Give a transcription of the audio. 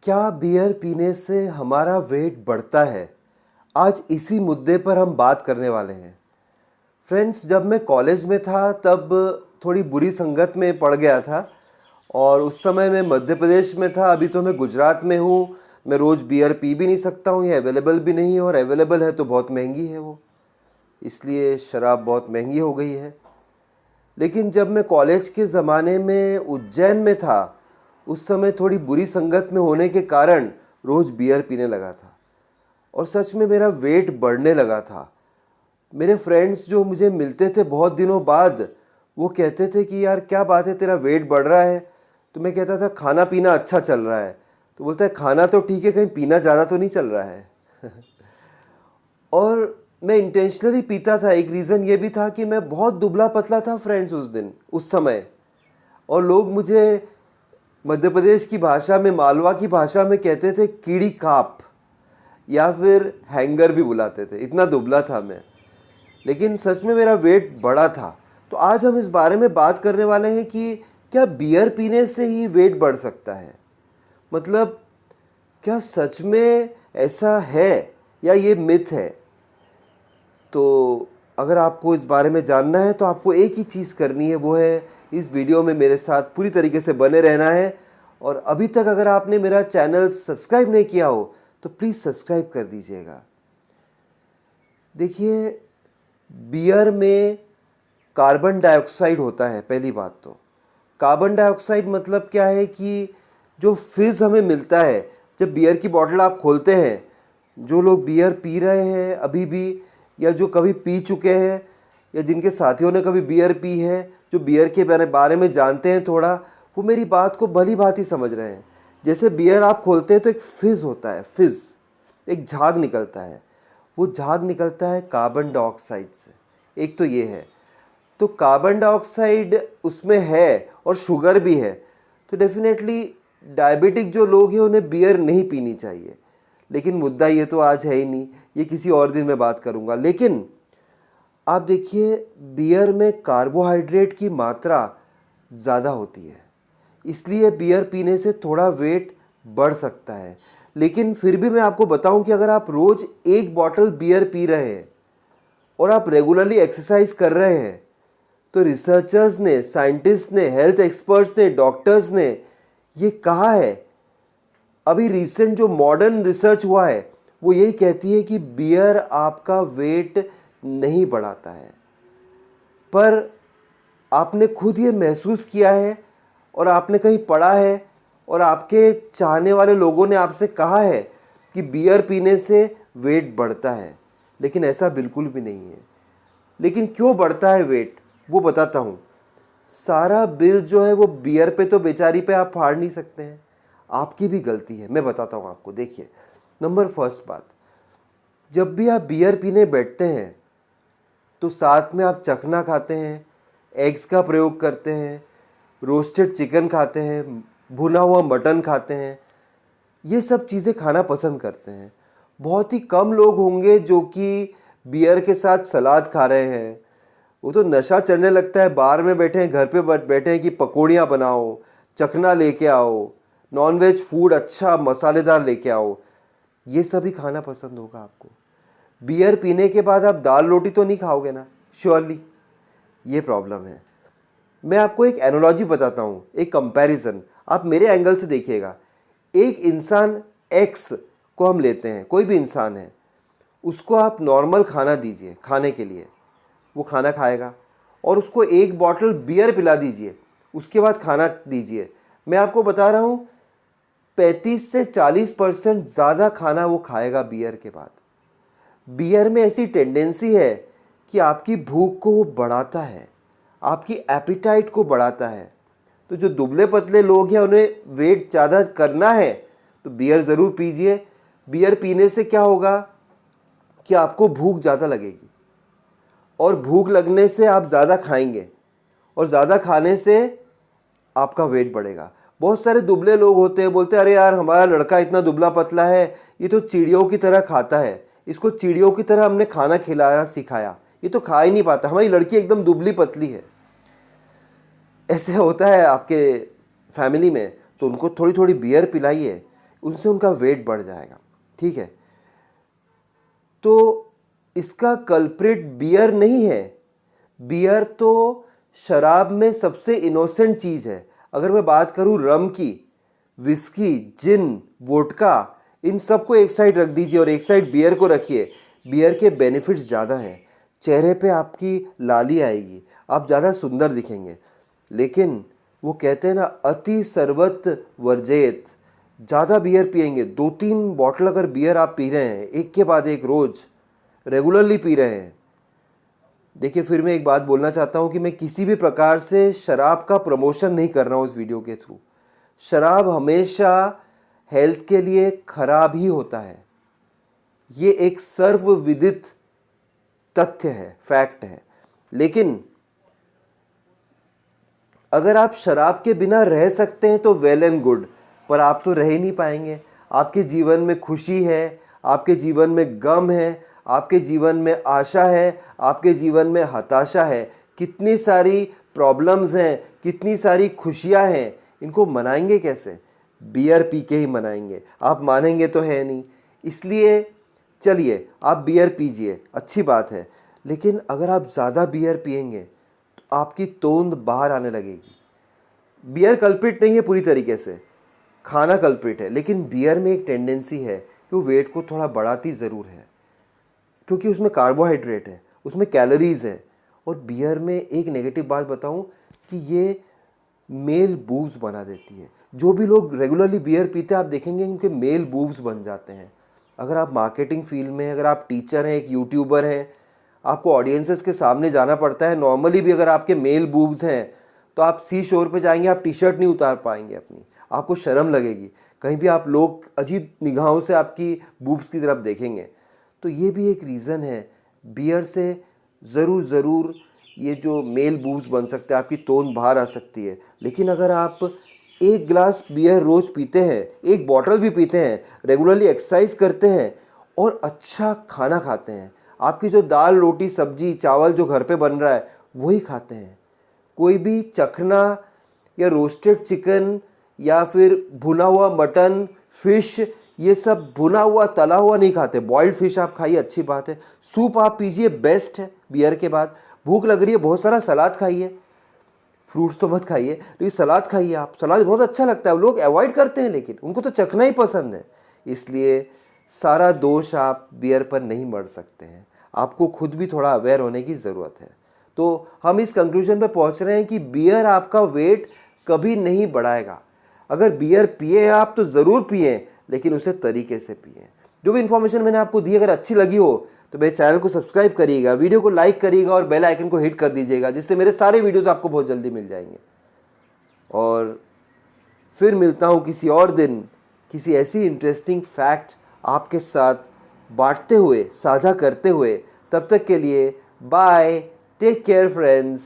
क्या बियर पीने से हमारा वेट बढ़ता है? आज इसी मुद्दे पर हम बात करने वाले हैं। फ्रेंड्स, जब मैं कॉलेज में था तब थोड़ी बुरी संगत में पड़ गया था और उस समय मैं मध्य प्रदेश में था। अभी तो मैं गुजरात में हूँ। मैं रोज़ बियर पी भी नहीं सकता हूँ, ये अवेलेबल भी नहीं है, और अवेलेबल है तो बहुत महंगी है वो, इसलिए शराब बहुत महंगी हो गई है। लेकिन जब मैं कॉलेज के ज़माने में उज्जैन में था, उस समय थोड़ी बुरी संगत में होने के कारण रोज़ बियर पीने लगा था और सच में मेरा वेट बढ़ने लगा था। मेरे फ्रेंड्स जो मुझे मिलते थे बहुत दिनों बाद, वो कहते थे कि यार क्या बात है, तेरा वेट बढ़ रहा है। तो मैं कहता था खाना पीना अच्छा चल रहा है। तो बोलता है खाना तो ठीक है, कहीं पीना ज़्यादा तो नहीं चल रहा है। और मैं इंटेंशनली पीता था। एक रीज़न ये भी था कि मैं बहुत दुबला पतला था फ्रेंड्स उस समय। और लोग मुझे मध्य प्रदेश की भाषा में, मालवा की भाषा में कहते थे कीड़ी काप, या फिर हैंगर भी बुलाते थे, इतना दुबला था मैं। लेकिन सच में मेरा वेट बढ़ा था। तो आज हम इस बारे में बात करने वाले हैं कि क्या बियर पीने से ही वेट बढ़ सकता है? मतलब क्या सच में ऐसा है या ये मिथ है? तो अगर आपको इस बारे में जानना है तो आपको एक ही चीज़ करनी है, वो है इस वीडियो में मेरे साथ पूरी तरीके से बने रहना है। और अभी तक अगर आपने मेरा चैनल सब्सक्राइब नहीं किया हो तो प्लीज़ सब्सक्राइब कर दीजिएगा। देखिए, बियर में कार्बन डाइऑक्साइड होता है। पहली बात तो कार्बन डाइऑक्साइड मतलब क्या है कि जो फिज़ हमें मिलता है जब बियर की बोतल आप खोलते हैं, जो लोग बियर पी रहे हैं अभी भी, या जो कभी पी चुके हैं, या जिनके साथियों ने कभी बियर पी है, जो बियर के बारे में जानते हैं थोड़ा, वो मेरी बात को भली भांति समझ रहे हैं। जैसे बियर आप खोलते हैं तो एक फिज़ होता है, फिज़, एक झाग निकलता है। वो झाग निकलता है कार्बन डाइऑक्साइड से। एक तो ये है। तो कार्बन डाइऑक्साइड उसमें है और शुगर भी है। तो डेफिनेटली डायबिटिक जो लोग हैं उन्हें बियर नहीं पीनी चाहिए। लेकिन मुद्दा ये तो आज है ही नहीं, ये किसी और दिन मैं बात करूँगा। लेकिन आप देखिए, बियर में कार्बोहाइड्रेट की मात्रा ज़्यादा होती है, इसलिए बियर पीने से थोड़ा वेट बढ़ सकता है। लेकिन फिर भी मैं आपको बताऊं कि अगर आप रोज़ एक बॉटल बियर पी रहे हैं और आप रेगुलरली एक्सरसाइज कर रहे हैं, तो रिसर्चर्स ने, साइंटिस्ट ने, हेल्थ एक्सपर्ट्स ने, डॉक्टर्स ने ये कहा है, अभी रिसेंट जो मॉडर्न रिसर्च हुआ है वो यही कहती है कि बियर आपका वेट नहीं बढ़ाता है। पर आपने खुद ये महसूस किया है और आपने कहीं पढ़ा है और आपके चाहने वाले लोगों ने आपसे कहा है कि बियर पीने से वेट बढ़ता है, लेकिन ऐसा बिल्कुल भी नहीं है। लेकिन क्यों बढ़ता है वेट, वो बताता हूँ। सारा बिल जो है वो बियर पे तो बेचारी पे आप फाड़ नहीं सकते हैं, आपकी भी गलती है। मैं बताता हूँ आपको। देखिए, नंबर फर्स्ट बात, जब भी आप बियर पीने बैठते हैं तो साथ में आप चखना खाते हैं, एग्स का प्रयोग करते हैं, रोस्टेड चिकन खाते हैं, भुना हुआ मटन खाते हैं। ये सब चीज़ें खाना पसंद करते हैं। बहुत ही कम लोग होंगे जो कि बियर के साथ सलाद खा रहे हैं। वो तो नशा चढ़ने लगता है, बार में बैठे हैं, घर पे बैठे हैं कि पकौड़ियाँ बनाओ, चखना लेके आओ, नॉनवेज फूड अच्छा मसालेदार लेके आओ। ये सभी खाना पसंद होगा आपको। बियर पीने के बाद आप दाल रोटी तो नहीं खाओगे ना, श्योरली। ये प्रॉब्लम है। मैं आपको एक एनालॉजी बताता हूँ, एक कंपैरिजन। आप मेरे एंगल से देखिएगा। एक इंसान एक्स को हम लेते हैं, कोई भी इंसान है, उसको आप नॉर्मल खाना दीजिए खाने के लिए, वो खाना खाएगा। और उसको एक बॉटल बियर पिला दीजिए, उसके बाद खाना दीजिए। मैं आपको बता रहा हूँ, 35 से 40% ज़्यादा खाना वो खाएगा बियर के बाद। बियर में ऐसी टेंडेंसी है कि आपकी भूख को वो बढ़ाता है, आपकी एपिटाइट को बढ़ाता है। तो जो दुबले पतले लोग हैं, उन्हें वेट ज़्यादा करना है तो बियर ज़रूर पीजिए। बियर पीने से क्या होगा कि आपको भूख ज़्यादा लगेगी, और भूख लगने से आप ज़्यादा खाएंगे, और ज़्यादा खाने से आपका वेट बढ़ेगा। बहुत सारे दुबले लोग होते हैं, बोलते हैं अरे यार हमारा लड़का इतना दुबला पतला है, ये तो चिड़ियों की तरह खाता है, इसको चिड़ियों की तरह हमने खाना खिलाया सिखाया, ये तो खा ही नहीं पाता, हमारी लड़की एकदम दुबली पतली है। ऐसे होता है आपके फैमिली में, तो उनको थोड़ी थोड़ी बियर पिलाइए, उनसे उनका वेट बढ़ जाएगा, ठीक है। तो इसका कल्प्रिट बियर नहीं है। बियर तो शराब में सबसे इनोसेंट चीज़ है। अगर मैं बात करूं रम की, विस्की, जिन, वोडका, इन सबको एक साइड रख दीजिए और एक साइड बियर को रखिए। बियर के बेनिफिट्स ज़्यादा हैं। चेहरे पे आपकी लाली आएगी, आप ज़्यादा सुंदर दिखेंगे। लेकिन वो कहते हैं ना, अति सर्वत्र वर्जेत। ज़्यादा बियर पिएंगे, 2-3 बॉटल अगर बियर आप पी रहे हैं एक के बाद एक, रोज़ रेगुलरली पी रहे हैं। देखिए, फिर मैं एक बात बोलना चाहता हूँ कि मैं किसी भी प्रकार से शराब का प्रमोशन नहीं कर रहा हूँ इस वीडियो के थ्रू। शराब हमेशा हेल्थ के लिए खराब ही होता है, ये एक सर्वविदित तथ्य है, फैक्ट है। लेकिन अगर आप शराब के बिना रह सकते हैं तो वेल एंड गुड, पर आप तो रह ही नहीं पाएंगे। आपके जीवन में खुशी है, आपके जीवन में गम है, आपके जीवन में आशा है, आपके जीवन में हताशा है। कितनी सारी प्रॉब्लम्स हैं, कितनी सारी खुशियां हैं, इनको मनाएंगे कैसे? बियर पी के ही मनाएंगे। आप मानेंगे तो है नहीं। इसलिए चलिए, आप बियर पीजिए, अच्छी बात है। लेकिन अगर आप ज़्यादा बियर पिएंगे तो आपकी तोंद बाहर आने लगेगी। बियर कल्प्रिट नहीं है पूरी तरीके से, खाना कल्प्रिट है। लेकिन बियर में एक टेंडेंसी है कि वो वेट को थोड़ा बढ़ाती ज़रूर है, क्योंकि उसमें कार्बोहाइड्रेट है, उसमें कैलोरीज़ है। और बियर में एक नेगेटिव बात बताऊं कि ये मेल बूब्स बना देती है। जो भी लोग रेगुलरली बियर पीते हैं, आप देखेंगे उनके मेल बूब्स बन जाते हैं। अगर आप मार्केटिंग फील्ड में, अगर आप टीचर हैं, एक यूट्यूबर हैं, आपको ऑडियंसेस के सामने जाना पड़ता है। नॉर्मली भी अगर आपके मेल बूब्स हैं तो आप सी शोर पे जाएंगे, आप टी शर्ट नहीं उतार पाएंगे अपनी, आपको शर्म लगेगी। कहीं भी आप लोग अजीब निगाहों से आपकी बूब्स की तरफ देखेंगे। तो ये भी एक रीज़न है, बियर से ज़रूर ये जो मेल बूब्स बन सकते हैं, आपकी तोंद बाहर आ सकती है। लेकिन अगर आप एक गिलास बियर रोज़ पीते हैं, एक बॉटल भी पीते हैं, रेगुलरली एक्सरसाइज करते हैं और अच्छा खाना खाते हैं, आपकी जो दाल, रोटी, सब्जी, चावल जो घर पे बन रहा है वही खाते हैं, कोई भी चखना या रोस्टेड चिकन या फिर भुना हुआ मटन, फिश, ये सब भुना हुआ तला हुआ नहीं खाते। बॉइल्ड फिश आप खाइए, अच्छी बात है। सूप आप पीजिए, बेस्ट है बियर के बाद। भूख लग रही है, बहुत सारा सलाद खाइए, फ्रूट्स तो मत खाइए लेकिन सलाद खाइए। आप सलाद बहुत अच्छा लगता है, लोग अवॉइड करते हैं लेकिन उनको तो चखना ही पसंद है। इसलिए सारा दोष आप बियर पर नहीं मढ़ सकते हैं, आपको खुद भी थोड़ा अवेयर होने की ज़रूरत है। तो हम इस कंक्लूजन पे पहुंच रहे हैं कि बियर आपका वेट कभी नहीं बढ़ाएगा। अगर बियर पिए आप तो ज़रूर पिए, लेकिन उसे तरीके से पिए। जो भी इन्फॉर्मेशन मैंने आपको दी अगर अच्छी लगी हो तो मेरे चैनल को सब्सक्राइब करिएगा, वीडियो को लाइक करिएगा और बेल आइकन को हिट कर दीजिएगा, जिससे मेरे सारे वीडियोस आपको बहुत जल्दी मिल जाएंगे। और फिर मिलता हूँ किसी और दिन, किसी ऐसी इंटरेस्टिंग फैक्ट आपके साथ बांटते हुए, साझा करते हुए। तब तक के लिए बाय, टेक केयर फ्रेंड्स।